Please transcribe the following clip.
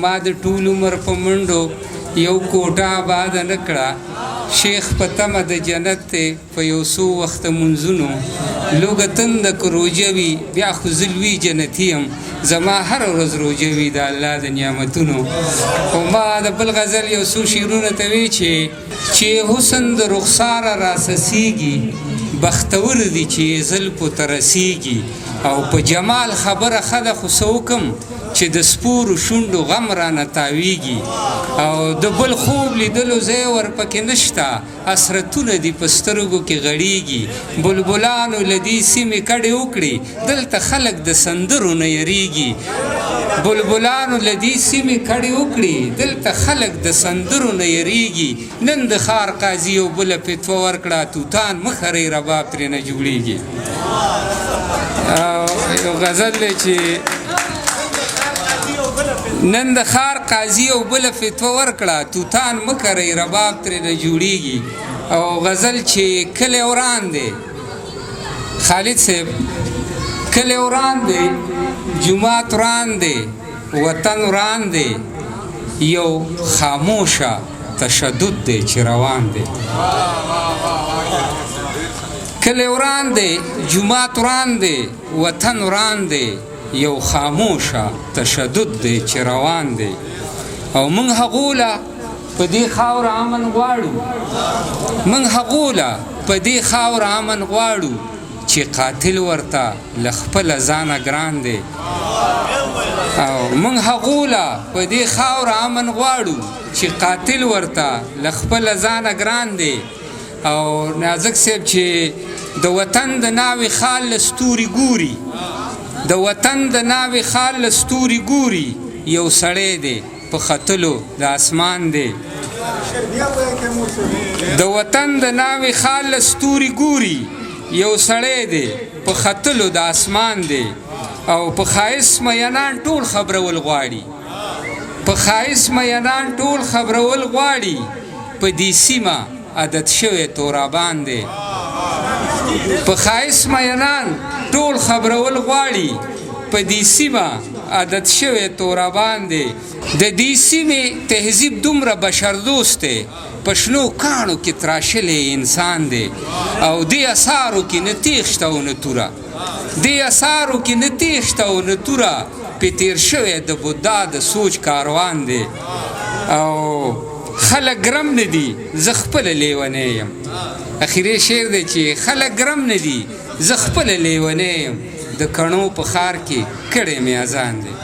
ما د ټول عمر په منډو یو کوټه آباد نه کړه شیخ په تمه د جنت دی په یو څو وخته منځونو لوږه تنده که روژه وي بیا خو زه لوی جنتي یم زما هره ورځ روژه وي د الله د نعمتونو خو ما د بل غزل یو څو شعرونه ته وی چې حسن د رخساره راسسیږي بختور دی چې زلفو ته رسیږي او په جمال خبره ښه ده خو څه وکم چې د سپورو شونډو غم رانه تاویږي او د بل خوب لیدلو ځای ورپکې نشته حسرتونه دي په سترګو کې غړیږي بلبلانو له دې سیمې کډې وکړي دلته خلک د سندرو نه یریږي بلبلانو له دې سیمې کډې وکړي دلته خلک د سندرو نه یریږي نن د ښار قاضي یو بله فتوه ورکړه توتان مه خرئ رباب ترېنه جوړیږي یو غزل دی چې نن د ښار قاضي یو بله فتوه ورکړه توتان مه کرئ رباب ترېنه جوړیږي او غزل چې کلی وران دی خالد صاحب کلی وران دی جومات وران دی وطن وران دی یو خاموشه تشدد دی چې روان دی کلی وران دی جومات وران دی وطن وران دی یو خاموشه تشدد دی چې روان دی او موږ هغو له په دې خاوره امن غواړو موږ هغو له په دې خاوره امن غواړو چې قاتل ورته له خپله ځانه ګران دی او موږ هغو له په دې خاوره امن غواړو چې قاتل ورته له خپله ځانه ګران دی او نازک صاحب چې د وطن د ناوې خال له ستوري ګوري د وطن د ناوې خال له ستوري ګوري یو سړی دی په ختلو د اسمان دی د وطن د ناوې خال له ستوري ګوري یو سړی دی په ختلو د اسمان دی او په ښایست مینان ټول خبرول غواړي په ښایست مینان ټول خبرول غواړي په دې سیمه عادت شوی تورابان دی په ښایست مینان ټول خبرول غواړي په دې سیمه عادت شوی تورابان دی د دې سیمې تهذیب دومره بشردوست دی په شنو کاڼو کې تراشلی انسان دی او دې اثارو کې نه تیغ شته او نه توره دې اثارو کې نه تیغ شته او نه توره پې تیر شوی د بودا د سوچ کاروان دی او خلک ګرم نه دي زه خپله لیونی یم اخري شعر دی چې خلک ګرم نه دي زه خپله لیونی یم د کڼو په ښار کې کړی مې اذان دی